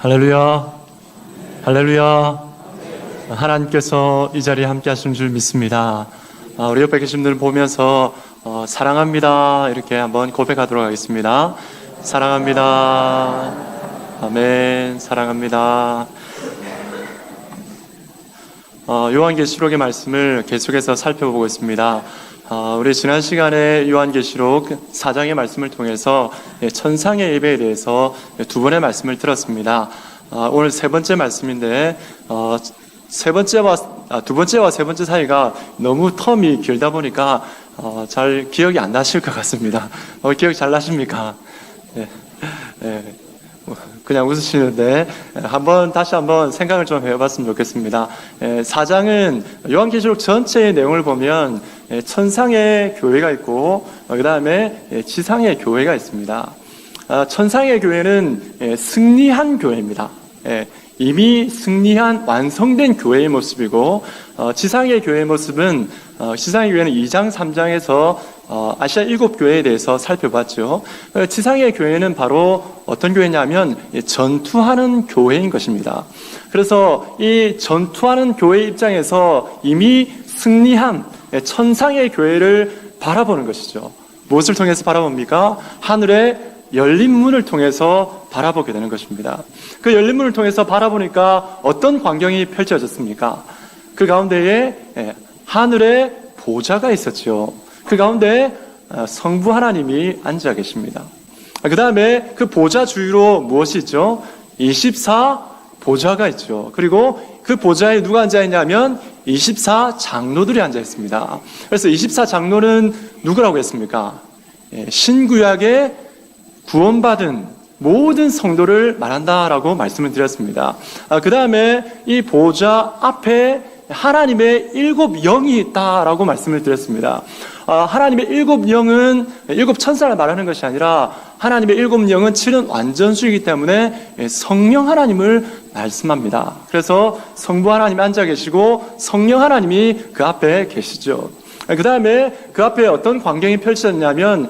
할렐루야, 할렐루야. 하나님께서 이 자리에 함께 하시는 줄 믿습니다. 우리 옆에 계신 분들 보면서 사랑합니다 이렇게 한번 고백하도록 하겠습니다. 사랑합니다. 아멘. 사랑합니다. 요한계시록의 말씀을 계속해서 살펴보고 있습니다. 우리 지난 시간에 요한계시록 4장의 말씀을 통해서 천상의 예배에 대해서 두 번의 말씀을 들었습니다. 오늘 세 번째 말씀인데 두 번째와 세 번째 사이가 너무 텀이 길다 보니까 잘 기억이 안 나실 것 같습니다. 기억 잘 나십니까? 네. 그냥 웃으시는데 다시 한번 생각을 좀 해봤으면 좋겠습니다. 4장은 요한계시록 전체의 내용을 보면 천상의 교회가 있고 그 다음에 지상의 교회가 있습니다. 천상의 교회는 승리한 교회입니다. 이미 승리한 완성된 교회의 모습이고 지상의 교회의 모습은 지상의 교회는 2장 3장에서 아시아 7교회에 대해서 살펴봤죠. 지상의 교회는 바로 어떤 교회냐면 전투하는 교회인 것입니다. 그래서 이 전투하는 교회 입장에서 이미 승리한 천상의 교회를 바라보는 것이죠. 무엇을 통해서 바라봅니까? 하늘의 열린 문을 통해서 바라보게 되는 것입니다. 그 열린 문을 통해서 바라보니까 어떤 광경이 펼쳐졌습니까? 그 가운데에 하늘의 보좌가 있었죠. 그 가운데 성부 하나님이 앉아 계십니다. 그 다음에 그 보좌 주위로 무엇이 있죠? 24 보좌가 있죠. 그리고 그 보좌에 누가 앉아 있냐면 24 장로들이 앉아 있습니다. 그래서 24 장로는 누구라고 했습니까? 신구약의 구원받은 모든 성도를 말한다라고 말씀을 드렸습니다. 그 다음에 이 보좌 앞에 하나님의 7영이 있다라고 말씀을 드렸습니다. 하나님의 7영은 7천사를 말하는 것이 아니라 하나님의 7영은 7은 완전수이기 때문에 성령 하나님을 말씀합니다. 그래서 성부 하나님이 앉아 계시고 성령 하나님이 그 앞에 계시죠. 그 다음에 그 앞에 어떤 광경이 펼쳐졌냐면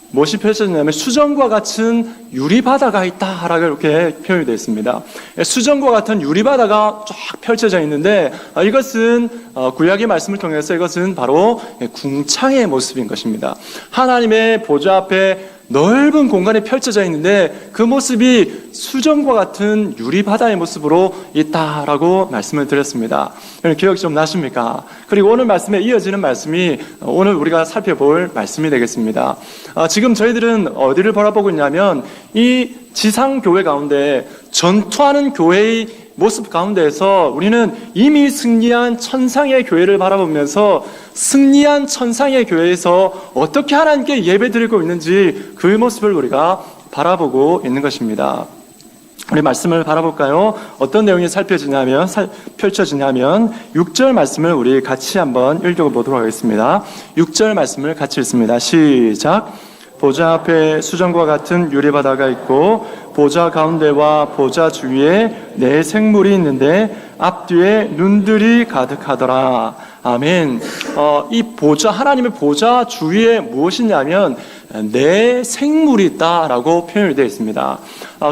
무엇이 펼쳐졌냐면 수정과 같은 유리바다가 있다라고 이렇게 표현이 되어 있습니다. 수정과 같은 유리바다가 쫙 펼쳐져 있는데 이것은 구약의 말씀을 통해서 이것은 바로 궁창의 모습인 것입니다. 하나님의 보좌 앞에 넓은 공간이 펼쳐져 있는데 그 모습이 수정과 같은 유리바다의 모습으로 있다라고 말씀을 드렸습니다. 기억 좀 나십니까? 그리고 오늘 말씀에 이어지는 말씀이 오늘 우리가 살펴볼 말씀이 되겠습니다. 지금 저희들은 어디를 바라보고 있냐면 이 지상교회 가운데 전투하는 교회의 모습 가운데에서 우리는 이미 승리한 천상의 교회를 바라보면서 승리한 천상의 교회에서 어떻게 하나님께 예배드리고 있는지 그 모습을 우리가 바라보고 있는 것입니다. 우리 말씀을 바라볼까요? 어떤 내용이 펼쳐지냐면 6절 말씀을 우리 같이 한번 읽어보도록 하겠습니다. 6절 말씀을 같이 읽습니다. 시작. 보좌 앞에 수정과 같은 유리바다가 있고 보좌 가운데와 보좌 주위에 네 생물이 있는데 앞뒤에 눈들이 가득하더라. 아멘. 이 보좌, 하나님의 보좌 주위에 무엇이냐면 네 생물이 있다라고 표현이 되어 있습니다.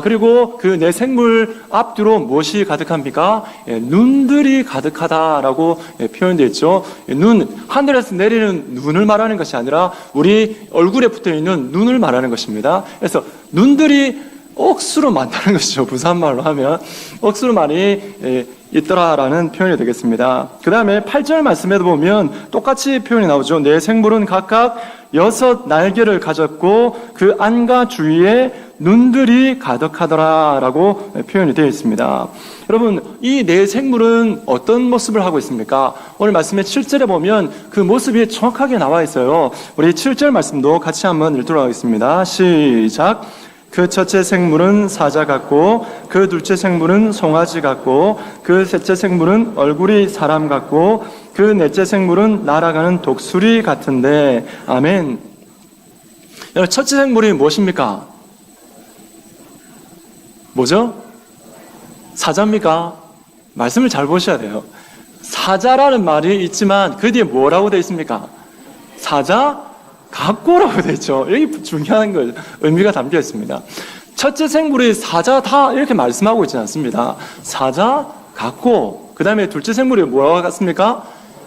그리고 그 네 생물 앞뒤로 무엇이 가득합니까? 눈들이 가득하다라고 표현되어 있죠. 하늘에서 내리는 눈을 말하는 것이 아니라 우리 얼굴에 붙어 있는 눈을 말하는 것입니다. 그래서 눈들이 억수로 많다는 것이죠. 부산말로 하면 억수로 많이 있더라라는 표현이 되겠습니다. 그 다음에 8절 말씀에도 보면 똑같이 표현이 나오죠. 네 생물은 각각 6 날개를 가졌고 그 안과 주위에 눈들이 가득하더라라고 표현이 되어 있습니다. 여러분, 이 네 생물은 어떤 모습을 하고 있습니까? 오늘 말씀의 7절에 보면 그 모습이 정확하게 나와 있어요. 우리 7절 말씀도 같이 한번 읽도록 하겠습니다. 시작. 그 첫째 생물은 사자 같고 그 둘째 생물은 송아지 같고 그 셋째 생물은 얼굴이 사람 같고 그 넷째 생물은 날아가는 독수리 같은데. 아멘. 여러분, 첫째 생물이 무엇입니까? 뭐죠? 사자입니까? 말씀을 잘 보셔야 돼요. 사자라는 말이 있지만 그 뒤에 뭐라고 되어 있습니까? 사자 같고라고 되어 있죠. 여기 중요한 거 의미가 담겨 있습니다. 첫째 생물이 사자다 이렇게 말씀하고 있지는 않습니다. 사자 같고, 그 다음에 둘째 생물이 뭐와 같습니까?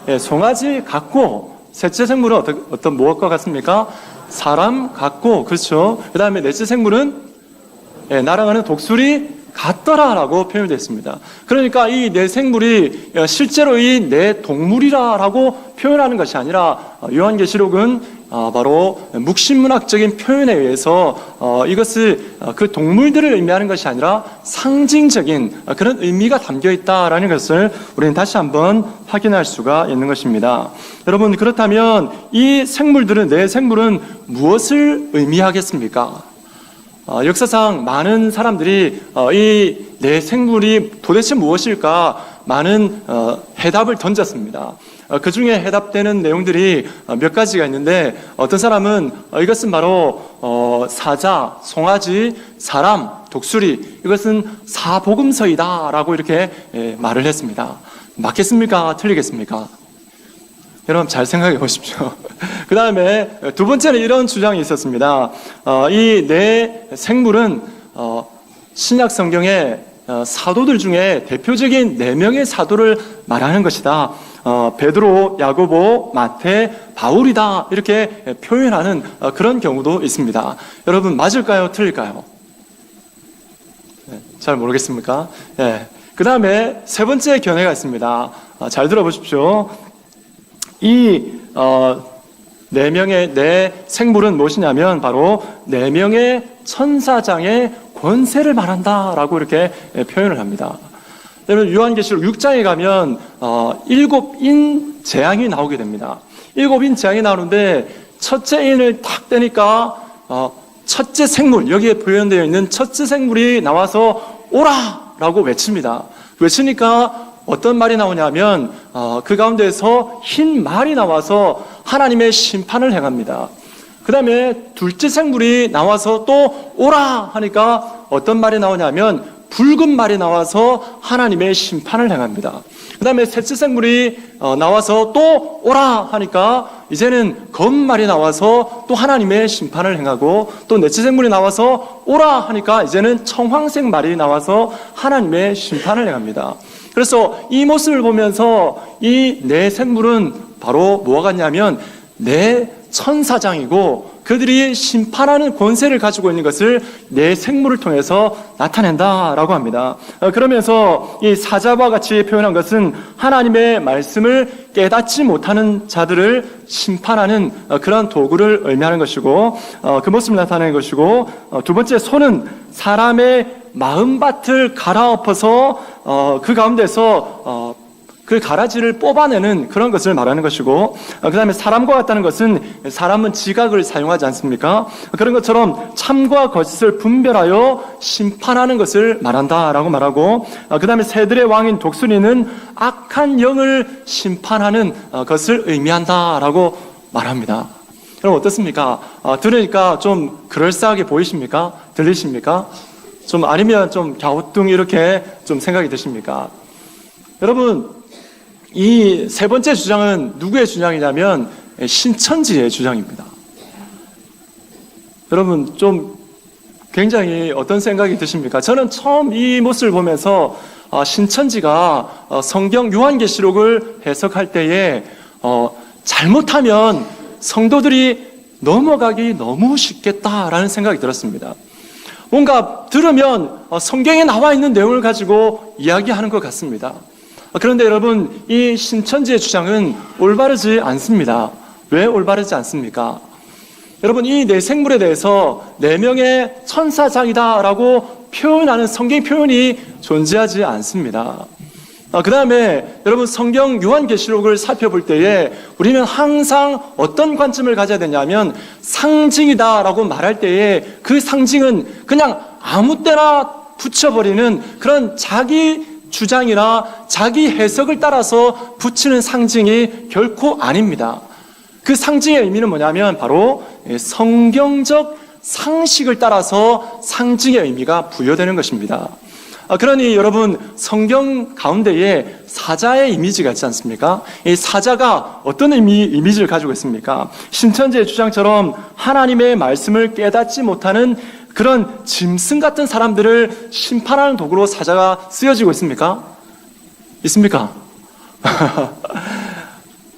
예, 송아지 같고, 셋째 생물은 어떤 무엇과 같습니까? 사람 같고, 그렇죠. 그 다음에 넷째 생물은 날아가는 독수리 같더라라고 표현되어 있습니다. 그러니까 이 네 생물이 실제로 이 네 동물이라고 표현하는 것이 아니라 요한계시록은 바로 묵신문학적인 표현에 의해서 이것을 그 동물들을 의미하는 것이 아니라 상징적인 그런 의미가 담겨 있다라는 것을 우리는 다시 한번 확인할 수가 있는 것입니다. 여러분, 그렇다면 이 생물들은, 네 생물은 무엇을 의미하겠습니까? 역사상 많은 사람들이 이 네 생물이 도대체 무엇일까 많은 해답을 던졌습니다. 그 중에 해답되는 내용들이 몇 가지가 있는데, 어떤 사람은 이것은 바로 사자, 송아지, 사람, 독수리, 이것은 사복음서이다 라고 이렇게 말을 했습니다. 맞겠습니까? 틀리겠습니까? 여러분 잘 생각해 보십시오. 그 다음에 두 번째는 이런 주장이 있었습니다. 이 네 생물은 신약 성경의 사도들 중에 대표적인 4명의 사도를 말하는 것이다. 베드로, 야고보, 마태, 바울이다 이렇게 표현하는 그런 경우도 있습니다. 여러분 맞을까요? 틀릴까요? 잘 모르겠습니까? 그 다음에 세 번째 견해가 있습니다. 잘 들어보십시오. 이 4명의 네 생물은 무엇이냐면 바로 4명의 천사장의 권세를 말한다라고 이렇게 표현을 합니다. 여러분 요한계시록 6장에 가면 7인 재앙이 나오게 됩니다. 7인 재앙이 나오는데 첫째 인을 탁 떼니까 첫째 생물, 여기에 표현되어 있는 첫째 생물이 나와서 오라! 라고 외칩니다. 외치니까 어떤 말이 나오냐면 그 가운데에서 흰 말이 나와서 하나님의 심판을 행합니다. 그 다음에 둘째 생물이 나와서 또 오라 하니까 어떤 말이 나오냐면 붉은 말이 나와서 하나님의 심판을 행합니다. 그 다음에 셋째 생물이 나와서 또 오라 하니까 이제는 검은 말이 나와서 또 하나님의 심판을 행하고, 또 넷째 생물이 나와서 오라 하니까 이제는 청황색 말이 나와서 하나님의 심판을 행합니다. 그래서 이 모습을 보면서 이 네 생물은 바로 뭐가 같냐면 네 천사장이고, 그들이 심판하는 권세를 가지고 있는 것을 네 생물을 통해서 나타낸다라고 합니다. 그러면서 이 사자와 같이 표현한 것은 하나님의 말씀을 깨닫지 못하는 자들을 심판하는 그런 도구를 의미하는 것이고, 그 모습을 나타내는 것이고, 두 번째 손은 사람의 마음밭을 갈아엎어서 그 가운데서 그 가라지를 뽑아내는 그런 것을 말하는 것이고, 그 다음에 사람과 같다는 것은 사람은 지각을 사용하지 않습니까? 그런 것처럼 참과 거짓을 분별하여 심판하는 것을 말한다라고 말하고, 그 다음에 새들의 왕인 독수리는 악한 영을 심판하는 것을 의미한다라고 말합니다. 여러분 어떻습니까? 들으니까 좀 그럴싸하게 보이십니까? 들리십니까? 좀 아니면 좀 갸우뚱 이렇게 좀 생각이 드십니까? 여러분 이 세 번째 주장은 누구의 주장이냐면 신천지의 주장입니다. 여러분 좀 굉장히 어떤 생각이 드십니까? 저는 처음 이 모습을 보면서 신천지가 성경 요한계시록을 해석할 때에 잘못하면 성도들이 넘어가기 너무 쉽겠다라는 생각이 들었습니다. 뭔가 들으면 성경에 나와 있는 내용을 가지고 이야기하는 것 같습니다. 그런데 여러분 이 신천지의 주장은 올바르지 않습니다. 왜 올바르지 않습니까? 여러분 이 네 생물에 대해서 4명의 천사장이다라고 표현하는 성경 표현이 존재하지 않습니다. 그 다음에 여러분 성경 요한계시록을 살펴볼 때에 우리는 항상 어떤 관점을 가져야 되냐면 상징이다라고 말할 때에 그 상징은 그냥 아무 때나 붙여버리는 그런 자기 주장이나 자기 해석을 따라서 붙이는 상징이 결코 아닙니다. 그 상징의 의미는 뭐냐면 바로 성경적 상식을 따라서 상징의 의미가 부여되는 것입니다. 그러니 여러분 성경 가운데에 사자의 이미지가 있지 않습니까? 이 사자가 어떤 이미지를 가지고 있습니까? 신천지의 주장처럼 하나님의 말씀을 깨닫지 못하는 그런 짐승 같은 사람들을 심판하는 도구로 사자가 쓰여지고 있습니까? 있습니까?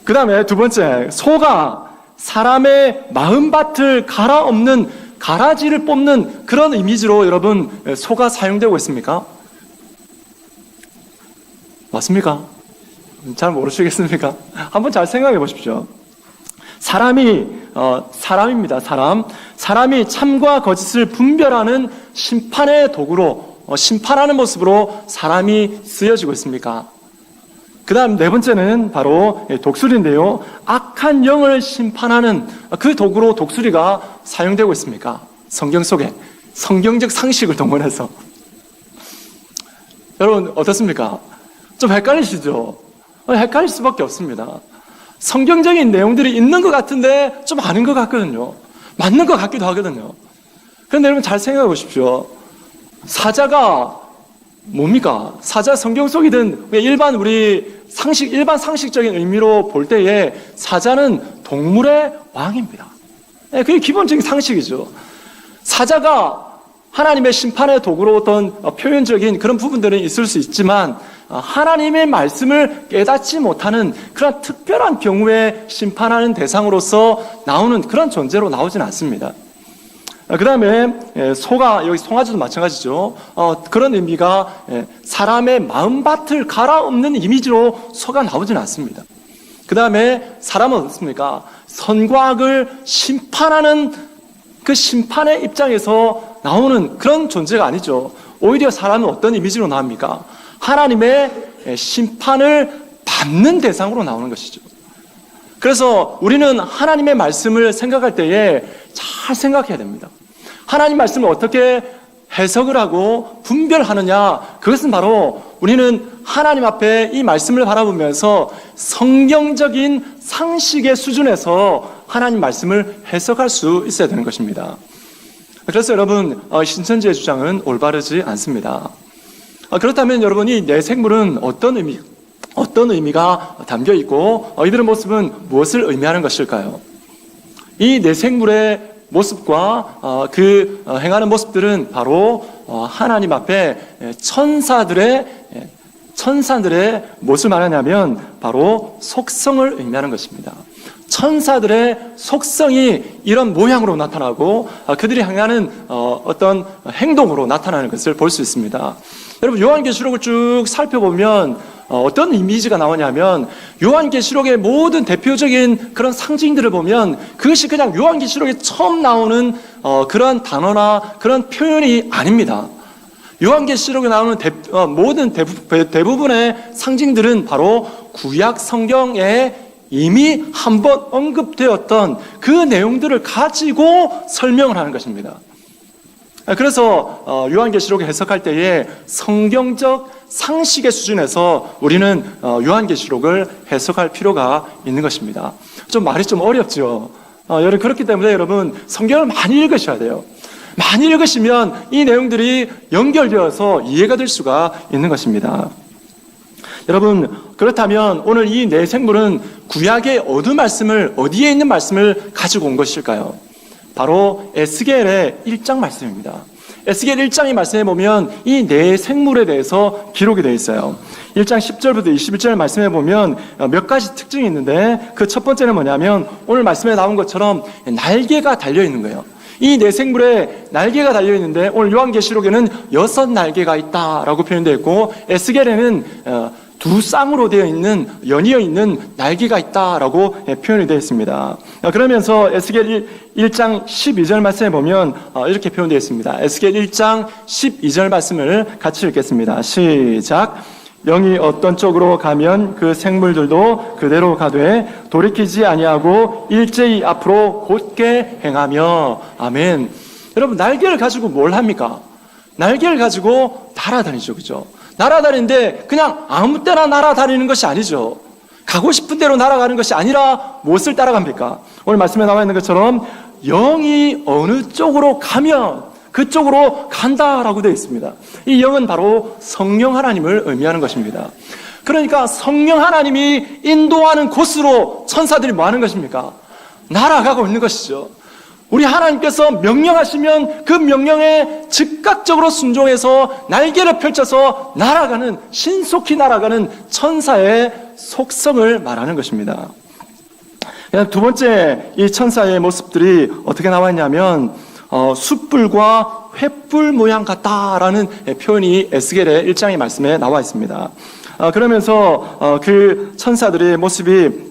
그 다음에 두 번째, 소가 사람의 마음밭을 갈아엎는 가라지를 뽑는 그런 이미지로 여러분 소가 사용되고 있습니까? 맞습니까? 잘 모르시겠습니까? 한번 잘 생각해 보십시오. 사람입니다. 사람이 참과 거짓을 분별하는 심판의 도구로 심판하는 모습으로 사람이 쓰여지고 있습니까? 그 다음 네 번째는 바로 독수리인데요. 악한 영을 심판하는 그 도구로 독수리가 사용되고 있습니까? 성경 속에 성경적 상식을 동원해서. 여러분 어떻습니까? 좀 헷갈리시죠? 헷갈릴 수밖에 없습니다. 성경적인 내용들이 있는 것 같은데 좀 아닌 것 같거든요. 맞는 것 같기도 하거든요. 그런데 여러분 잘 생각해 보십시오. 사자가 뭡니까? 사자 성경 속이든 일반 상식적인 의미로 볼 때에 사자는 동물의 왕입니다. 그게 기본적인 상식이죠. 사자가 하나님의 심판의 도구로 어떤 표현적인 그런 부분들은 있을 수 있지만 하나님의 말씀을 깨닫지 못하는 그런 특별한 경우에 심판하는 대상으로서 나오는 그런 존재로 나오지는 않습니다. 그 다음에 소가, 여기 송아지도 마찬가지죠. 그런 의미가 사람의 마음밭을 갈아엎는 이미지로 소가 나오지는 않습니다. 그 다음에 사람은 어떻습니까? 선과 악을 심판하는 그 심판의 입장에서 나오는 그런 존재가 아니죠. 오히려 사람은 어떤 이미지로 나옵니까? 하나님의 심판을 받는 대상으로 나오는 것이죠. 그래서 우리는 하나님의 말씀을 생각할 때에 잘 생각해야 됩니다. 하나님 말씀을 어떻게 해석을 하고 분별하느냐, 그것은 바로 우리는 하나님 앞에 이 말씀을 바라보면서 성경적인 상식의 수준에서 하나님 말씀을 해석할 수 있어야 되는 것입니다. 그래서 여러분, 신천지의 주장은 올바르지 않습니다. 그렇다면 여러분, 이 내생물은 어떤 의미가 담겨 있고 이들의 모습은 무엇을 의미하는 것일까요? 이 내생물의 모습과 행하는 모습들은 바로 하나님 앞에 천사들의 무엇을 말하냐면 바로 속성을 의미하는 것입니다. 천사들의 속성이 이런 모양으로 나타나고 그들이 행하는 어떤 행동으로 나타나는 것을 볼 수 있습니다. 여러분, 요한계시록을 쭉 살펴보면 어떤 이미지가 나오냐면 요한계시록의 모든 대표적인 그런 상징들을 보면 그것이 그냥 요한계시록에 처음 나오는 그런 단어나 그런 표현이 아닙니다. 요한계시록에 나오는 모든 대부분의 상징들은 바로 구약 성경에 이미 한번 언급되었던 그 내용들을 가지고 설명을 하는 것입니다. 그래서 요한계시록을 해석할 때에 성경적 상식의 수준에서 우리는 요한계시록을 해석할 필요가 있는 것입니다. 말이 좀 어렵죠. 그렇기 때문에 여러분 성경을 많이 읽으셔야 돼요. 많이 읽으시면 이 내용들이 연결되어서 이해가 될 수가 있는 것입니다. 여러분, 그렇다면 오늘 이 네 생물은 구약의 어디에 있는 말씀을 가지고 온 것일까요? 바로 에스겔의 1장 말씀입니다. 에스겔 1장의 말씀에 보면 이 네 생물에 대해서 기록이 되어 있어요. 1장 10절부터 21절 말씀에 보면 몇 가지 특징이 있는데 그 첫 번째는 뭐냐면 오늘 말씀에 나온 것처럼 날개가 달려있는 거예요. 이 네 생물에 날개가 달려있는데 오늘 요한계시록에는 6날개가 있다라고 표현되어 있고 에스겔에는 두 쌍으로 되어 있는 연이어 있는 날개가 있다라고 표현이 되어 있습니다. 그러면서 에스겔 1장 12절 말씀에 보면 이렇게 표현되어 있습니다. 에스겔 1장 12절 말씀을 같이 읽겠습니다. 시작. 영이 어떤 쪽으로 가면 그 생물들도 그대로 가되 돌이키지 아니하고 일제히 앞으로 곧게 행하며. 아멘. 여러분, 날개를 가지고 뭘 합니까? 날개를 가지고 날아다니죠, 그죠? 날아다니는데 그냥 아무 때나 날아다니는 것이 아니죠. 가고 싶은 대로 날아가는 것이 아니라 무엇을 따라갑니까? 오늘 말씀에 나와 있는 것처럼 영이 어느 쪽으로 가면 그쪽으로 간다라고 되어 있습니다. 이 영은 바로 성령 하나님을 의미하는 것입니다. 그러니까 성령 하나님이 인도하는 곳으로 천사들이 뭐 하는 것입니까? 날아가고 있는 것이죠. 우리 하나님께서 명령하시면 그 명령에 즉각적으로 순종해서 날개를 펼쳐서 날아가는, 신속히 날아가는 천사의 속성을 말하는 것입니다. 두 번째, 이 천사의 모습들이 어떻게 나와 있냐면 숯불과 횃불 모양 같다라는 표현이 에스겔의 1장의 말씀에 나와 있습니다. 그러면서 그 천사들의 모습이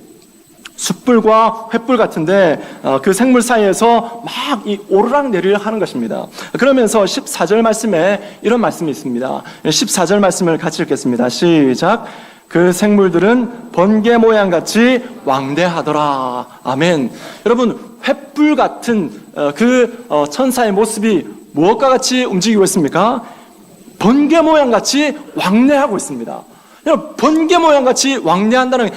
숯불과 횃불 같은데 그 생물 사이에서 막 이 오르락내리락 하는 것입니다. 그러면서 14절 말씀에 이런 말씀이 있습니다. 14절 말씀을 같이 읽겠습니다. 시작. 그 생물들은 번개 모양같이 왕대하더라. 아멘. 여러분, 횃불 같은 그 천사의 모습이 무엇과 같이 움직이고 있습니까? 번개 모양같이 왕래하고 있습니다. 번개 모양같이 왕래한다는 게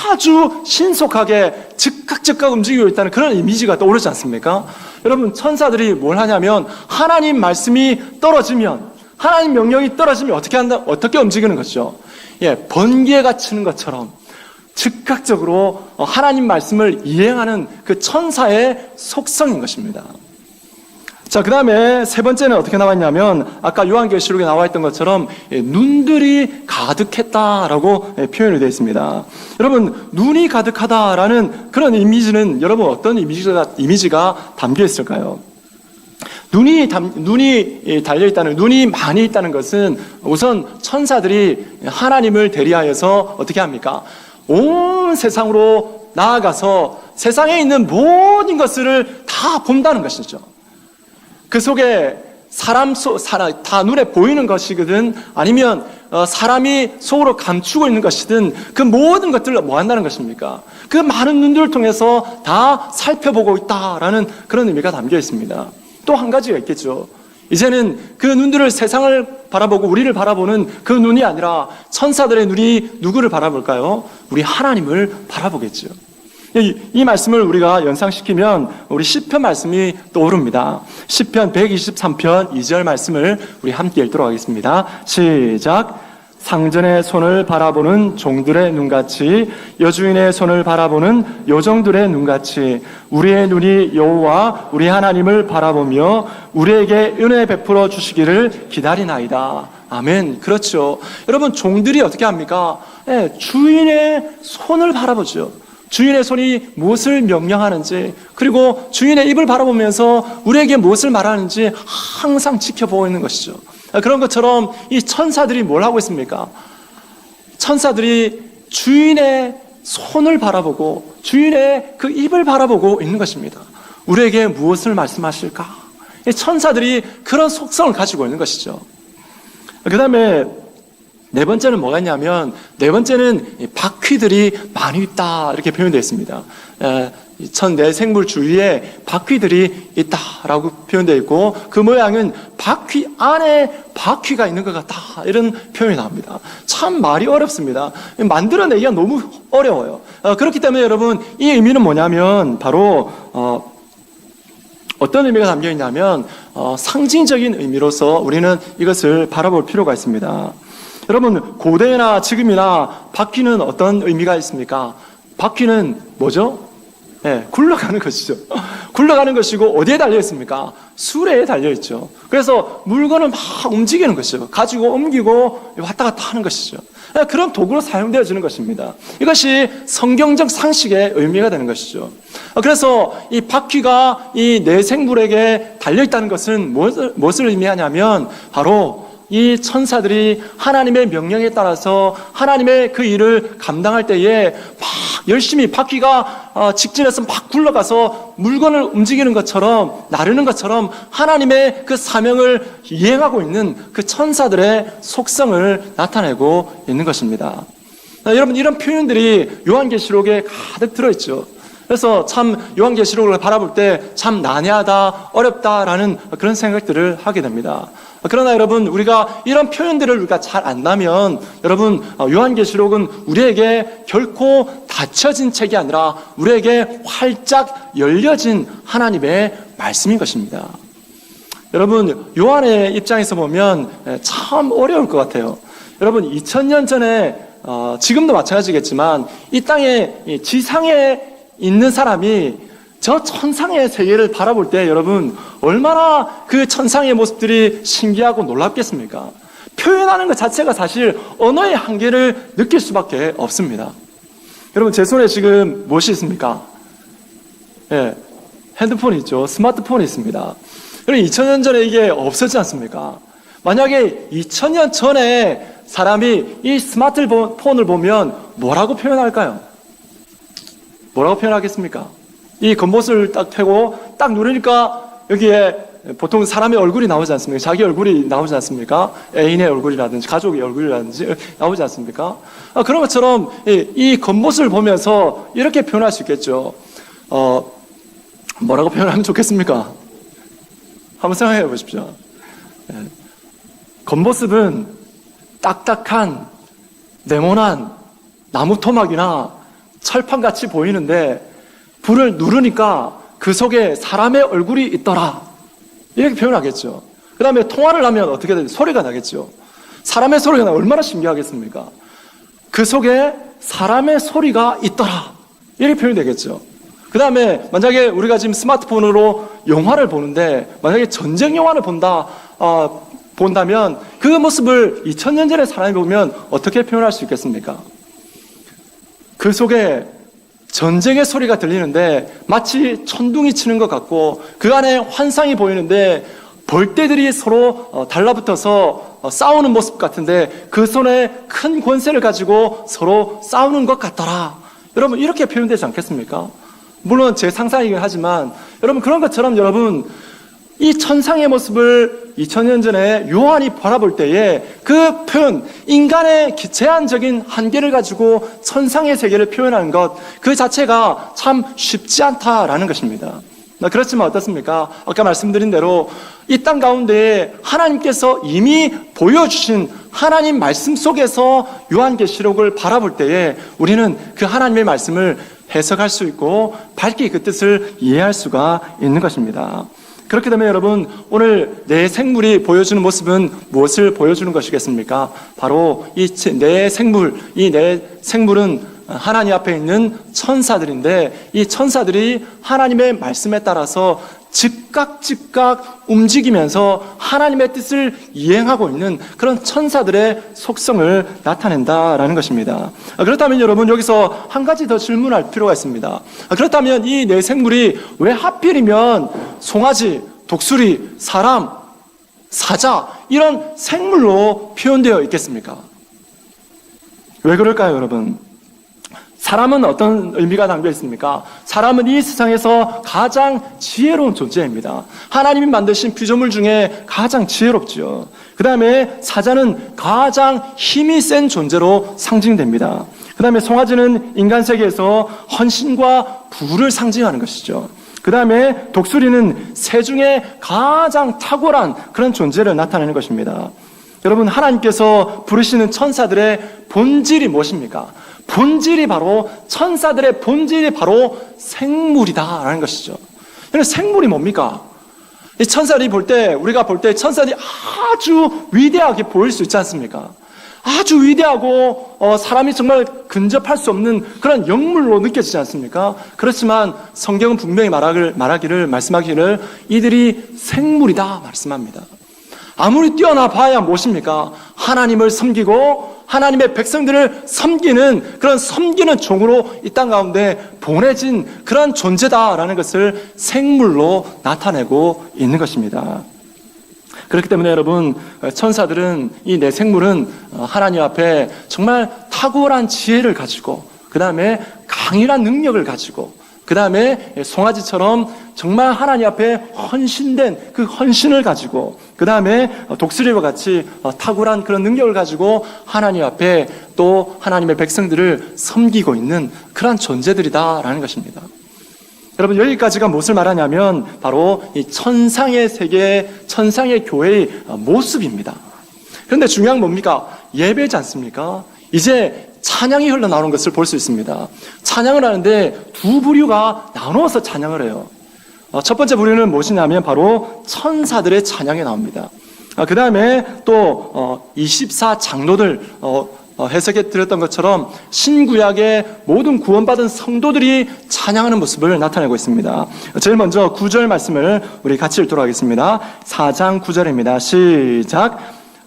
아주 신속하게 즉각 움직이고 있다는 그런 이미지가 떠오르지 않습니까? 여러분, 천사들이 뭘 하냐면 하나님 말씀이 떨어지면, 하나님 명령이 떨어지면 어떻게 움직이는 것이죠? 번개가 치는 것처럼 즉각적으로 하나님 말씀을 이행하는 그 천사의 속성인 것입니다. 자, 그 다음에 세 번째는 어떻게 나왔냐면 아까 요한계시록에 나와 있던 것처럼 눈들이 가득했다라고 표현이 되어 있습니다. 여러분, 눈이 가득하다라는 그런 이미지는 여러분 어떤 이미지가 담겨 있을까요? 눈이 달려있다는, 눈이 많이 있다는 것은 우선 천사들이 하나님을 대리하여서 어떻게 합니까? 온 세상으로 나아가서 세상에 있는 모든 것을 다 본다는 것이죠. 그 속에 사람 다 눈에 보이는 것이거든, 아니면 사람이 속으로 감추고 있는 것이든 그 모든 것들을 뭐 한다는 것입니까? 그 많은 눈들을 통해서 다 살펴보고 있다라는 그런 의미가 담겨 있습니다. 또 한 가지가 있겠죠. 이제는 그 눈들을 세상을 바라보고 우리를 바라보는 그 눈이 아니라 천사들의 눈이 누구를 바라볼까요? 우리 하나님을 바라보겠죠. 이 말씀을 우리가 연상시키면 우리 시편 말씀이 떠오릅니다. 시편 123편 2절 말씀을 우리 함께 읽도록 하겠습니다. 시작. 상전의 손을 바라보는 종들의 눈같이, 여주인의 손을 바라보는 요정들의 눈같이 우리의 눈이 여호와 우리 하나님을 바라보며 우리에게 은혜 베풀어 주시기를 기다리나이다. 아멘. 그렇죠. 여러분, 종들이 어떻게 합니까? 주인의 손을 바라보죠. 주인의 손이 무엇을 명령하는지, 그리고 주인의 입을 바라보면서 우리에게 무엇을 말하는지 항상 지켜보고 있는 것이죠. 그런 것처럼 이 천사들이 뭘 하고 있습니까? 천사들이 주인의 손을 바라보고 주인의 그 입을 바라보고 있는 것입니다. 우리에게 무엇을 말씀하실까? 천사들이 그런 속성을 가지고 있는 것이죠. 그 다음에 네 번째는 뭐가 있냐면, 네 번째는 바퀴들이 많이 있다 이렇게 표현되어 있습니다. 네 생물 주위에 바퀴들이 있다라고 표현되어 있고, 그 모양은 바퀴 안에 바퀴가 있는 것 같다 이런 표현이 나옵니다. 참 말이 어렵습니다. 만들어내기가 너무 어려워요. 그렇기 때문에 여러분, 이 의미는 뭐냐면 바로 어떤 의미가 담겨 있냐면 상징적인 의미로서 우리는 이것을 바라볼 필요가 있습니다. 여러분, 고대나 지금이나 바퀴는 어떤 의미가 있습니까? 바퀴는 뭐죠? 굴러가는 것이죠. 굴러가는 것이고, 어디에 달려 있습니까? 수레에 달려 있죠. 그래서 물건을 막 움직이는 것이죠. 가지고 옮기고 왔다 갔다 하는 것이죠. 그런 도구로 사용되어지는 것입니다. 이것이 성경적 상식의 의미가 되는 것이죠. 그래서 이 바퀴가 이 네 생물에게 달려 있다는 것은 무엇을 의미하냐면 바로 이 천사들이 하나님의 명령에 따라서 하나님의 그 일을 감당할 때에 막 열심히 바퀴가 직진해서 막 굴러가서 물건을 움직이는 것처럼, 나르는 것처럼 하나님의 그 사명을 이행하고 있는 그 천사들의 속성을 나타내고 있는 것입니다. 여러분, 이런 표현들이 요한계시록에 가득 들어있죠. 그래서 참 요한계시록을 바라볼 때 참 난해하다, 어렵다라는 그런 생각들을 하게 됩니다. 그러나 여러분, 우리가 이런 표현들을 우리가 잘 안다면, 여러분, 요한계시록은 우리에게 결코 닫혀진 책이 아니라 우리에게 활짝 열려진 하나님의 말씀인 것입니다. 여러분, 요한의 입장에서 보면 참 어려울 것 같아요. 여러분, 2000년 전에 지금도 마찬가지겠지만 이 땅에, 지상에 있는 사람이 저 천상의 세계를 바라볼 때 여러분 얼마나 그 천상의 모습들이 신기하고 놀랍겠습니까? 표현하는 것 자체가 사실 언어의 한계를 느낄 수밖에 없습니다. 여러분 제 손에 지금 무엇이 있습니까? 예, 핸드폰이 있죠. 스마트폰이 있습니다. 여러분 2000년 전에 이게 없었지 않습니까? 만약에 2000년 전에 사람이 이 스마트폰을 보면 뭐라고 표현할까요? 뭐라고 표현하겠습니까? 이 겉멋을 딱 펴고 딱 누르니까 여기에 보통 사람의 얼굴이 나오지 않습니까? 자기 얼굴이 나오지 않습니까? 애인의 얼굴이라든지 가족의 얼굴이라든지 나오지 않습니까? 그런 것처럼 이 겉멋을 보면서 이렇게 표현할 수 있겠죠. 뭐라고 표현하면 좋겠습니까? 한번 생각해 보십시오. 겉모습은 딱딱한 네모난 나무 토막이나 철판같이 보이는데 불을 누르니까 그 속에 사람의 얼굴이 있더라. 이렇게 표현하겠죠. 그 다음에 통화를 하면 어떻게 되죠? 소리가 나겠죠. 사람의 소리가 나면 얼마나 신기하겠습니까? 그 속에 사람의 소리가 있더라. 이렇게 표현이 되겠죠. 그 다음에 만약에 우리가 지금 스마트폰으로 영화를 보는데 만약에 전쟁 영화를 본다면 그 모습을 2000년 전에 사람이 보면 어떻게 표현할 수 있겠습니까? 그 속에 전쟁의 소리가 들리는데 마치 천둥이 치는 것 같고 그 안에 환상이 보이는데 벌떼들이 서로 달라붙어서 싸우는 모습 같은데 그 손에 큰 권세를 가지고 서로 싸우는 것 같더라. 여러분 이렇게 표현되지 않겠습니까? 물론 제 상상이긴 하지만 여러분 그런 것처럼 여러분 이 천상의 모습을 2000년 전에 요한이 바라볼 때에 그 표현, 인간의 제한적인 한계를 가지고 천상의 세계를 표현하는 것, 그 자체가 참 쉽지 않다라는 것입니다. 그렇지만 어떻습니까? 아까 말씀드린 대로 이 땅 가운데 하나님께서 이미 보여주신 하나님 말씀 속에서 요한계시록을 바라볼 때에 우리는 그 하나님의 말씀을 해석할 수 있고 밝게 그 뜻을 이해할 수가 있는 것입니다. 그렇게 되면 여러분 오늘 내 생물이 보여주는 모습은 무엇을 보여주는 것이겠습니까? 바로 이 내 생물은 하나님 앞에 있는 천사들인데 이 천사들이 하나님의 말씀에 따라서 즉각 움직이면서 하나님의 뜻을 이행하고 있는 그런 천사들의 속성을 나타낸다라는 것입니다. 그렇다면 여러분 여기서 한 가지 더 질문할 필요가 있습니다. 그렇다면 이 내 생물이 왜 하필이면 송아지, 독수리, 사람, 사자 이런 생물로 표현되어 있겠습니까? 왜 그럴까요, 여러분? 사람은 어떤 의미가 담겨 있습니까? 사람은 이 세상에서 가장 지혜로운 존재입니다. 하나님이 만드신 피조물 중에 가장 지혜롭지요. 그 다음에 사자는 가장 힘이 센 존재로 상징됩니다. 그 다음에 송아지는 인간 세계에서 헌신과 부를 상징하는 것이죠. 그 다음에 독수리는 새 중에 가장 탁월한 그런 존재를 나타내는 것입니다. 여러분 하나님께서 부르시는 천사들의 본질이 무엇입니까? 천사들의 본질이 바로 생물이다라는 것이죠. 그런데 생물이 뭡니까? 이 천사들이 우리가 볼 때 천사들이 아주 위대하게 보일 수 있지 않습니까? 아주 위대하고 사람이 정말 근접할 수 없는 그런 영물로 느껴지지 않습니까? 그렇지만 성경은 분명히 말씀하기를 이들이 생물이다 말씀합니다. 아무리 뛰어나 봐야 무엇입니까? 하나님을 섬기고 하나님의 백성들을 섬기는 그런 섬기는 종으로 이 땅 가운데 보내진 그런 존재다라는 것을 생물로 나타내고 있는 것입니다. 그렇기 때문에 여러분 천사들은 이 내 생물은 하나님 앞에 정말 탁월한 지혜를 가지고 그 다음에 강인한 능력을 가지고 그 다음에 송아지처럼 정말 하나님 앞에 헌신된 그 헌신을 가지고 그 다음에 독수리와 같이 탁월한 그런 능력을 가지고 하나님 앞에 또 하나님의 백성들을 섬기고 있는 그런 존재들이다라는 것입니다. 여러분 여기까지가 무엇을 말하냐면 바로 이 천상의 세계, 천상의 교회의 모습입니다. 그런데 중요한 뭡니까? 예배지 않습니까? 이제 찬양이 흘러나오는 것을 볼 수 있습니다. 찬양을 하는데 두 부류가 나누어서 찬양을 해요. 첫 번째 부류는 무엇이냐면 바로 천사들의 찬양이 나옵니다. 그 다음에 또 24장로들 해석해 드렸던 것처럼 신구약의 모든 구원받은 성도들이 찬양하는 모습을 나타내고 있습니다. 제일 먼저 9절 말씀을 우리 같이 읽도록 하겠습니다. 4장 9절입니다. 시작.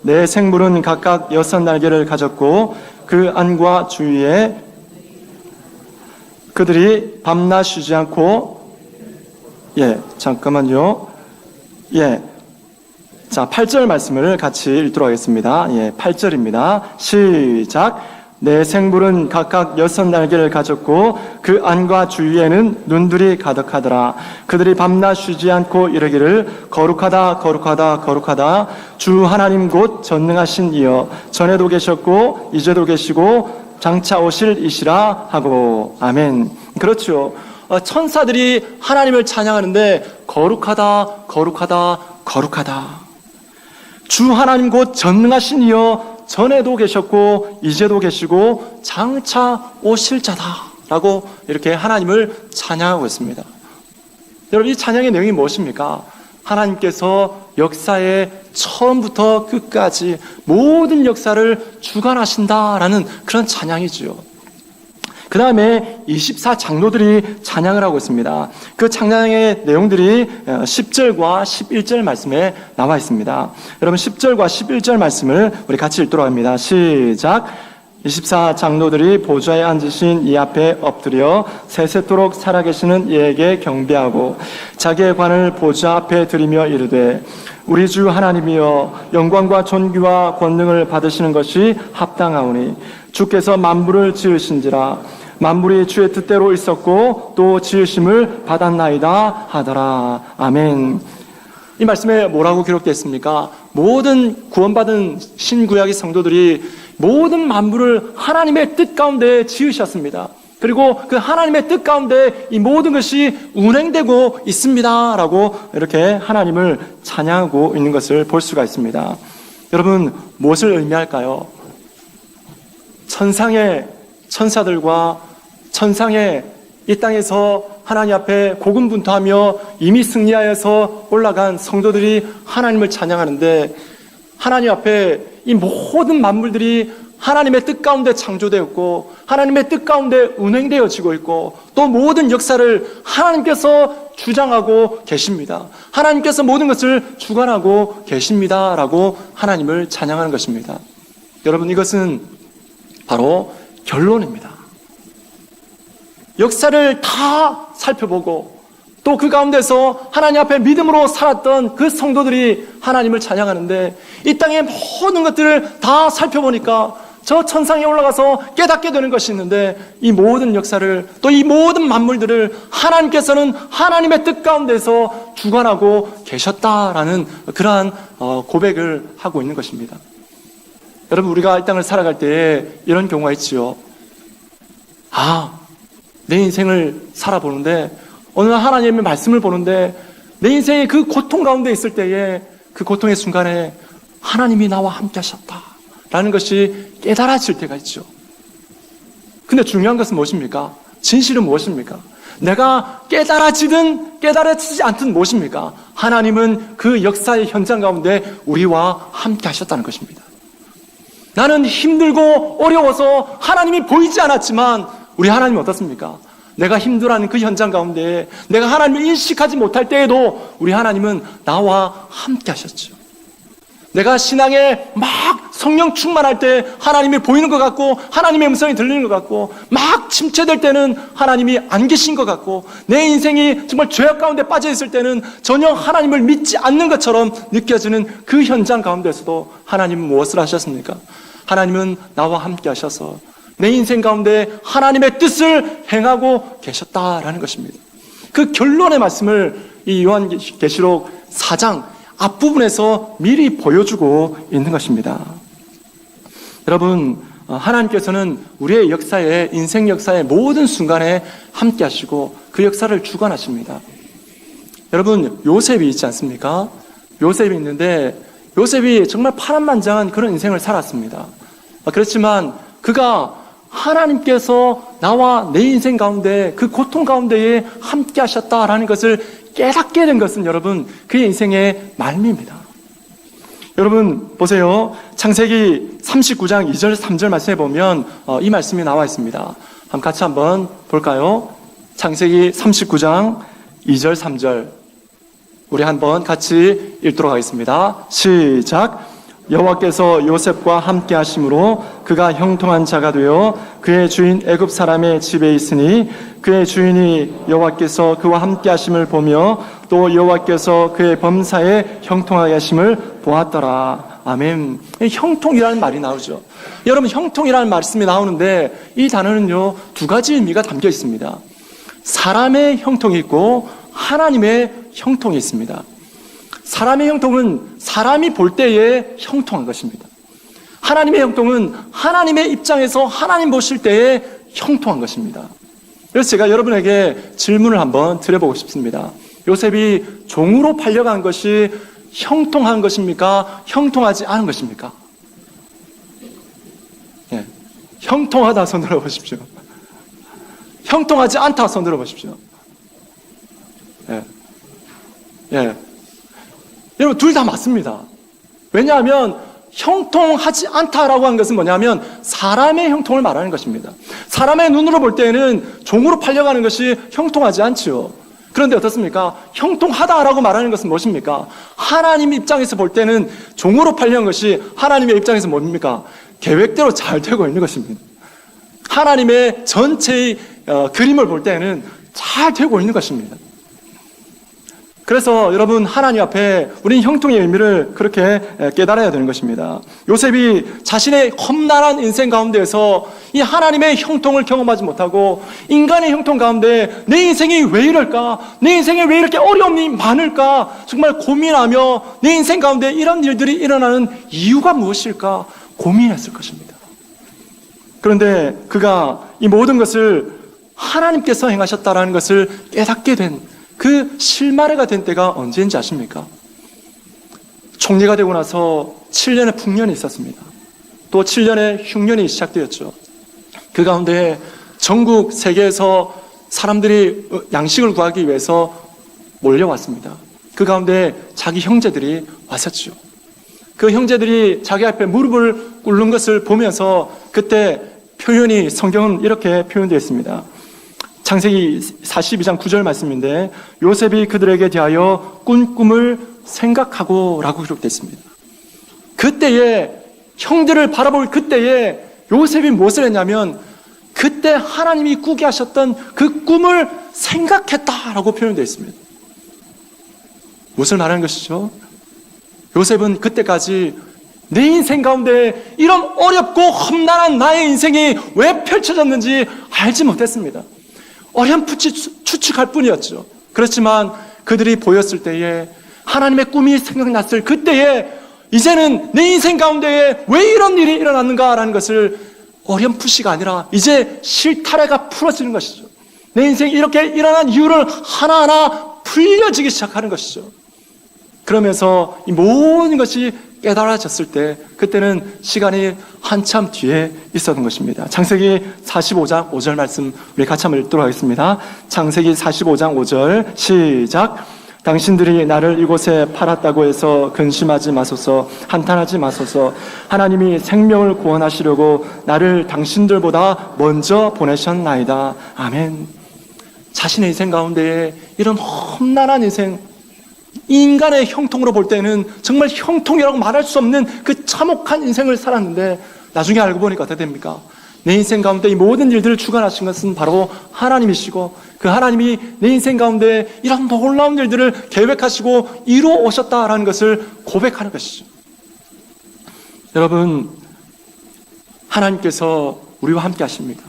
내 생물은 각각 6날개를 가졌고 그 안과 주위에 그들이 밤낮 쉬지 않고 잠깐만요. 자, 8절 말씀을 같이 읽도록 하겠습니다. 8절입니다. 시작. 내 생물은 각각 6날개를 가졌고 그 안과 주위에는 눈들이 가득하더라. 그들이 밤낮 쉬지 않고 이르기를 거룩하다 거룩하다 거룩하다 주 하나님 곧 전능하신 이여 전에도 계셨고 이제도 계시고 장차 오실 이시라 하고. 아멘. 그렇죠. 천사들이 하나님을 찬양하는데 거룩하다 거룩하다 거룩하다. 주 하나님 곧 전능하신 이여 전에도 계셨고 이제도 계시고 장차 오실 자다라고 이렇게 하나님을 찬양하고 있습니다. 여러분, 이 찬양의 내용이 무엇입니까? 하나님께서 역사의 처음부터 끝까지 모든 역사를 주관하신다라는 그런 찬양이지요. 그 다음에 24장로들이 찬양을 하고 있습니다. 그 찬양의 내용들이 10절과 11절 말씀에 나와 있습니다. 여러분, 10절과 11절 말씀을 우리 같이 읽도록 합니다. 시작. 24장로들이 보좌에 앉으신 이 앞에 엎드려 세세토록 살아계시는 이에게 경배하고 자기의 관을 보좌 앞에 드리며 이르되 우리 주 하나님이여 영광과 존귀와 권능을 받으시는 것이 합당하오니 주께서 만물을 지으신지라 만물이 주의 뜻대로 있었고 또 지으심을 받았나이다 하더라. 아멘. 이 말씀에 뭐라고 기록되어 있습니까? 모든 구원받은 신구약의 성도들이 모든 만물을 하나님의 뜻 가운데 지으셨습니다. 그리고 그 하나님의 뜻 가운데 이 모든 것이 운행되고 있습니다 라고 이렇게 하나님을 찬양하고 있는 것을 볼 수가 있습니다. 여러분, 무엇을 의미할까요? 천상의 천사들과 천상의 이 땅에서 하나님 앞에 고군분투하며 이미 승리하여서 올라간 성도들이 하나님을 찬양하는데 하나님 앞에 이 모든 만물들이 하나님의 뜻 가운데 창조되었고 하나님의 뜻 가운데 운행되어지고 있고 또 모든 역사를 하나님께서 주장하고 계십니다. 하나님께서 모든 것을 주관하고 계십니다라고 하나님을 찬양하는 것입니다. 여러분, 이것은 바로 결론입니다. 역사를 다 살펴보고 또 그 가운데서 하나님 앞에 믿음으로 살았던 그 성도들이 하나님을 찬양하는데 이 땅의 모든 것들을 다 살펴보니까 저 천상에 올라가서 깨닫게 되는 것이 있는데 이 모든 역사를 또 이 모든 만물들을 하나님께서는 하나님의 뜻 가운데서 주관하고 계셨다라는 그러한 고백을 하고 있는 것입니다. 여러분, 우리가 이 땅을 살아갈 때에 이런 경우가 있지요. 내 인생을 살아보는데 어느 날 하나님의 말씀을 보는데 내 인생의 그 고통 가운데 있을 때에 그 고통의 순간에 하나님이 나와 함께 하셨다라는 것이 깨달아질 때가 있죠. 근데 중요한 것은 무엇입니까? 진실은 무엇입니까? 내가 깨달아지든 깨달아지지 않든 무엇입니까? 하나님은 그 역사의 현장 가운데 우리와 함께 하셨다는 것입니다. 나는 힘들고 어려워서 하나님이 보이지 않았지만 우리 하나님은 어떻습니까? 내가 힘들어하는 그 현장 가운데 내가 하나님을 인식하지 못할 때에도 우리 하나님은 나와 함께 하셨죠. 내가 신앙에 막 성령 충만할 때 하나님이 보이는 것 같고 하나님의 음성이 들리는 것 같고 막 침체될 때는 하나님이 안 계신 것 같고 내 인생이 정말 죄악 가운데 빠져 있을 때는 전혀 하나님을 믿지 않는 것처럼 느껴지는 그 현장 가운데서도 하나님은 무엇을 하셨습니까? 하나님은 나와 함께 하셔서 내 인생 가운데 하나님의 뜻을 행하고 계셨다라는 것입니다. 그 결론의 말씀을 이 요한계시록 4장 앞부분에서 미리 보여주고 있는 것입니다. 여러분, 하나님께서는 우리의 역사에, 인생 역사의 모든 순간에 함께 하시고 그 역사를 주관하십니다. 여러분, 요셉이 있지 않습니까? 요셉이 있는데 요셉이 정말 파란만장한 그런 인생을 살았습니다. 그렇지만 그가 하나님께서 나와 내 인생 가운데 그 고통 가운데에 함께 하셨다라는 것을 깨닫게 된 것은 여러분 그의 인생의 말미입니다. 여러분 보세요. 창세기 39장 2절 3절 말씀에 보면 이 말씀이 나와 있습니다. 같이 한번 볼까요? 창세기 39장 2절 3절 우리 한번 같이 읽도록 하겠습니다. 시작. 여호와께서 요셉과 함께 하심으로 그가 형통한 자가 되어 그의 주인 애굽 사람의 집에 있으니 그의 주인이 여호와께서 그와 함께 하심을 보며 또 여호와께서 그의 범사에 형통하게 하심을 보았더라. 아멘. 형통이라는 말이 나오죠. 여러분, 형통이라는 말씀이 나오는데 이 단어는요, 두 가지 의미가 담겨 있습니다. 사람의 형통이 있고 하나님의 형통이 있습니다. 사람의 형통은 사람이 볼 때에 형통한 것입니다. 하나님의 형통은 하나님의 입장에서 하나님 보실 때에 형통한 것입니다. 그래서 제가 여러분에게 질문을 한번 드려보고 싶습니다. 요셉이 종으로 팔려간 것이 형통한 것입니까? 형통하지 않은 것입니까? 예. 형통하다 손 들어보십시오. 형통하지 않다 손 들어보십시오. 예. 예. 여러분, 둘 다 맞습니다. 왜냐하면 형통하지 않다라고 하는 것은 뭐냐면 사람의 형통을 말하는 것입니다. 사람의 눈으로 볼 때는 종으로 팔려가는 것이 형통하지 않지요. 그런데 어떻습니까? 형통하다라고 말하는 것은 무엇입니까? 하나님 입장에서 볼 때는 종으로 팔려간 것이 하나님의 입장에서 뭡니까? 계획대로 잘 되고 있는 것입니다. 하나님의 전체의 그림을 볼 때는 잘 되고 있는 것입니다. 그래서 여러분, 하나님 앞에 우리는 형통의 의미를 그렇게 깨달아야 되는 것입니다. 요셉이 자신의 험난한 인생 가운데에서 이 하나님의 형통을 경험하지 못하고 인간의 형통 가운데 내 인생이 왜 이럴까? 내 인생에 왜 이렇게 어려움이 많을까? 정말 고민하며 내 인생 가운데 이런 일들이 일어나는 이유가 무엇일까? 고민했을 것입니다. 그런데 그가 이 모든 것을 하나님께서 행하셨다라는 것을 깨닫게 된 그 실마리가 된 때가 언제인지 아십니까? 총리가 되고 나서 7년의 풍년이 있었습니다. 또 7년의 흉년이 시작되었죠. 그 가운데 전국 세계에서 사람들이 양식을 구하기 위해서 몰려왔습니다. 그 가운데 자기 형제들이 왔었죠. 그 형제들이 자기 앞에 무릎을 꿇는 것을 보면서 그때 표현이, 성경은 이렇게 표현되어 있습니다. 창세기 42장 9절 말씀인데 요셉이 그들에게 대하여 꾼 꿈을 생각하고 라고 기록되어 있습니다. 그때에 형들을 바라볼 그때에 요셉이 무엇을 했냐면 그때 하나님이 꾸게 하셨던 그 꿈을 생각했다라고 표현되어 있습니다. 무엇을 말하는 것이죠? 요셉은 그때까지 내 인생 가운데 이런 어렵고 험난한 나의 인생이 왜 펼쳐졌는지 알지 못했습니다. 어렴풋이 추측할 뿐이었죠. 그렇지만 그들이 보였을 때에 하나님의 꿈이 생각났을 그때에 이제는 내 인생 가운데에 왜 이런 일이 일어났는가라는 것을 어렴풋이가 아니라 이제 실타래가 풀어지는 것이죠. 내 인생이 이렇게 일어난 이유를 하나하나 풀려지기 시작하는 것이죠. 그러면서 이 모든 것이 깨달아졌을 때 그때는 시간이 한참 뒤에 있었던 것입니다. 창세기 45장 5절 말씀 우리 같이 한번 읽도록 하겠습니다. 창세기 45장 5절 시작. 당신들이 나를 이곳에 팔았다고 해서 근심하지 마소서, 한탄하지 마소서. 하나님이 생명을 구원하시려고 나를 당신들보다 먼저 보내셨나이다. 아멘. 자신의 인생 가운데 이런 험난한 인생, 인간의 형통으로 볼 때는 정말 형통이라고 말할 수 없는 그 참혹한 인생을 살았는데 나중에 알고 보니까 어떻게 됩니까? 내 인생 가운데 이 모든 일들을 주관하신 것은 바로 하나님이시고 그 하나님이 내 인생 가운데 이런 놀라운 일들을 계획하시고 이루어 오셨다라는 것을 고백하는 것이죠. 여러분, 하나님께서 우리와 함께 하십니다.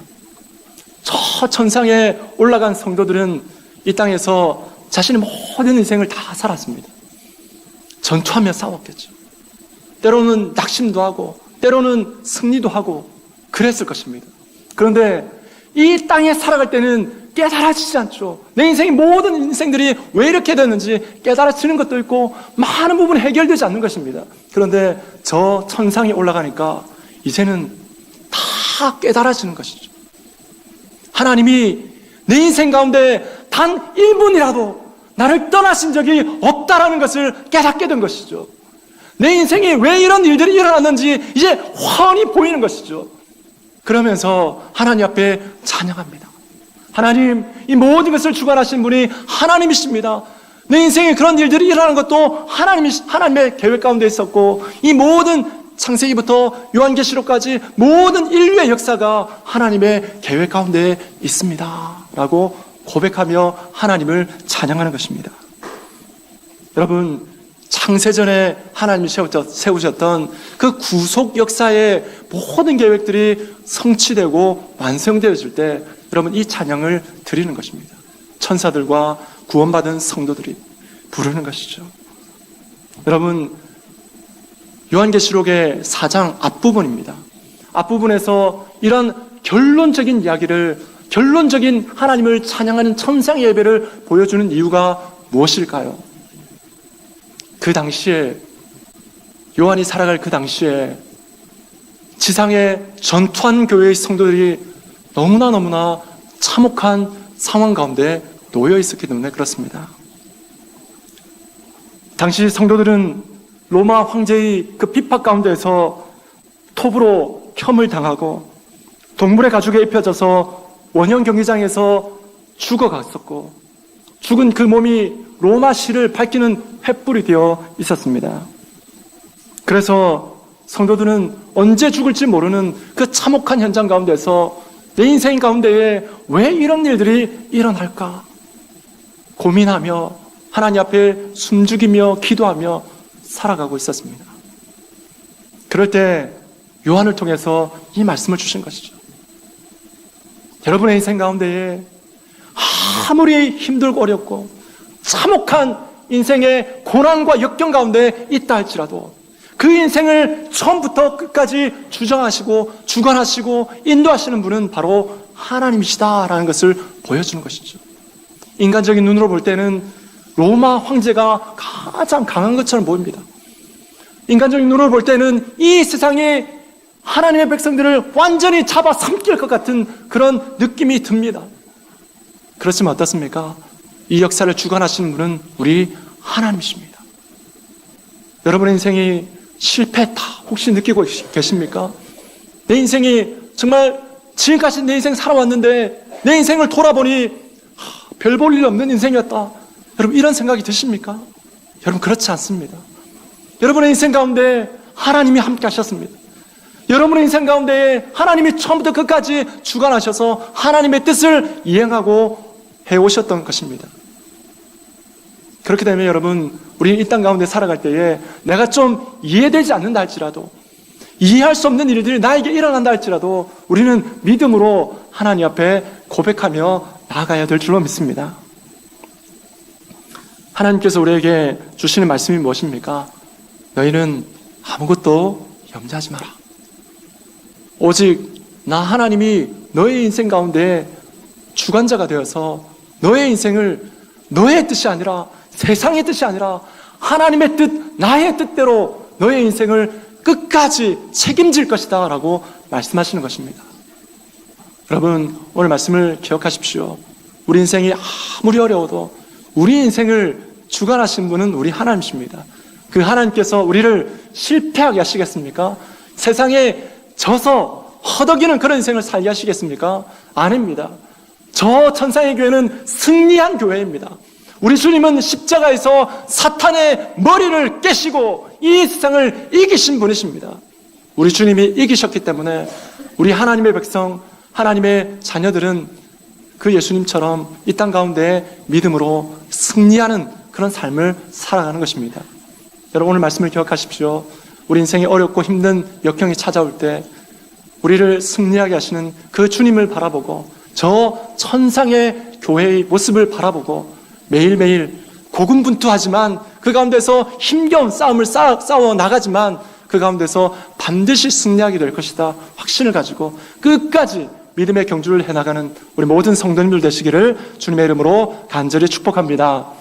저 천상에 올라간 성도들은 이 땅에서 자신의 모든 인생을 다 살았습니다. 전투하며 싸웠겠죠. 때로는 낙심도 하고 때로는 승리도 하고 그랬을 것입니다. 그런데 이 땅에 살아갈 때는 깨달아지지 않죠. 내 인생의 모든 인생들이 왜 이렇게 됐는지 깨달아지는 것도 있고 많은 부분이 해결되지 않는 것입니다. 그런데 저 천상에 올라가니까 이제는 다 깨달아지는 것이죠. 하나님이 내 인생 가운데 단 1분이라도 나를 떠나신 적이 없다라는 것을 깨닫게 된 것이죠. 내 인생에 왜 이런 일들이 일어났는지 이제 훤히 보이는 것이죠. 그러면서 하나님 앞에 찬양합니다. 하나님, 이 모든 것을 주관하신 분이 하나님이십니다. 내 인생에 그런 일들이 일어나는 것도 하나님의 계획 가운데 있었고, 이 모든 창세기부터 요한계시록까지 모든 인류의 역사가 하나님의 계획 가운데 있습니다 라고 고백하며 하나님을 찬양하는 것입니다. 여러분, 창세전에 하나님이 세우셨던 그 구속 역사의 모든 계획들이 성취되고 완성되어질 때 여러분, 이 찬양을 드리는 것입니다. 천사들과 구원받은 성도들이 부르는 것이죠. 여러분, 요한계시록의 4장 앞부분입니다. 앞부분에서 이런 결론적인 이야기를, 결론적인 하나님을 찬양하는 천상의 예배를 보여주는 이유가 무엇일까요? 그 당시에, 요한이 살아갈 그 당시에 지상의 전투한 교회의 성도들이 너무나 참혹한 상황 가운데 놓여 있었기 때문에 그렇습니다. 당시 성도들은 로마 황제의 그 핍박 가운데에서 톱으로 혐을 당하고 동물의 가죽에 입혀져서 원형 경기장에서 죽어갔었고, 죽은 그 몸이 로마 시를 밝히는 횃불이 되어 있었습니다. 그래서 성도들은 언제 죽을지 모르는 그 참혹한 현장 가운데서 내 인생 가운데에 왜 이런 일들이 일어날까 고민하며 하나님 앞에 숨죽이며 기도하며 살아가고 있었습니다. 그럴 때 요한을 통해서 이 말씀을 주신 것이죠. 여러분의 인생 가운데에 아무리 힘들고 어렵고 참혹한 인생의 고난과 역경 가운데 있다 할지라도 그 인생을 처음부터 끝까지 주장하시고 주관하시고 인도하시는 분은 바로 하나님이시다라는 것을 보여주는 것이죠. 인간적인 눈으로 볼 때는 로마 황제가 가장 강한 것처럼 보입니다. 인간적인 눈으로 볼 때는 이 세상에 하나님의 백성들을 완전히 잡아삼킬 것 같은 그런 느낌이 듭니다. 그렇지만 어떻습니까? 이 역사를 주관하시는 분은 우리 하나님이십니다. 여러분의 인생이 실패했다 혹시 느끼고 계십니까? 내 인생이 정말 지금까지 내 인생 살아왔는데 내 인생을 돌아보니 별 볼 일 없는 인생이었다. 여러분, 이런 생각이 드십니까? 여러분, 그렇지 않습니다. 여러분의 인생 가운데 하나님이 함께 하셨습니다. 여러분의 인생 가운데 하나님이 처음부터 끝까지 주관하셔서 하나님의 뜻을 이행하고 해오셨던 것입니다. 그렇기 때문에 여러분, 우리는 이 땅 가운데 살아갈 때에 내가 좀 이해되지 않는다 할지라도, 이해할 수 없는 일들이 나에게 일어난다 할지라도 우리는 믿음으로 하나님 앞에 고백하며 나아가야 될 줄로 믿습니다. 하나님께서 우리에게 주시는 말씀이 무엇입니까? 너희는 아무것도 염려하지 마라. 오직 나 하나님이 너의 인생 가운데 주관자가 되어서 너의 인생을 너의 뜻이 아니라 세상의 뜻이 아니라 하나님의 뜻, 나의 뜻대로 너의 인생을 끝까지 책임질 것이다 라고 말씀하시는 것입니다. 여러분, 오늘 말씀을 기억하십시오. 우리 인생이 아무리 어려워도 우리 인생을 주관하신 분은 우리 하나님이십니다. 그 하나님께서 우리를 실패하게 하시겠습니까? 세상에 져서 허덕이는 그런 인생을 살게 하시겠습니까? 아닙니다. 저 천상의 교회는 승리한 교회입니다. 우리 주님은 십자가에서 사탄의 머리를 깨시고 이 세상을 이기신 분이십니다. 우리 주님이 이기셨기 때문에 우리 하나님의 백성, 하나님의 자녀들은 그 예수님처럼 이 땅 가운데 믿음으로 승리하는 그런 삶을 살아가는 것입니다. 여러분, 오늘 말씀을 기억하십시오. 우리 인생이 어렵고 힘든 역경이 찾아올 때 우리를 승리하게 하시는 그 주님을 바라보고 저 천상의 교회의 모습을 바라보고 매일매일 고군분투하지만 그 가운데서 힘겨운 싸움을 싸워 나가지만 그 가운데서 반드시 승리하게 될 것이다 확신을 가지고 끝까지 믿음의 경주를 해나가는 우리 모든 성도님들 되시기를 주님의 이름으로 간절히 축복합니다.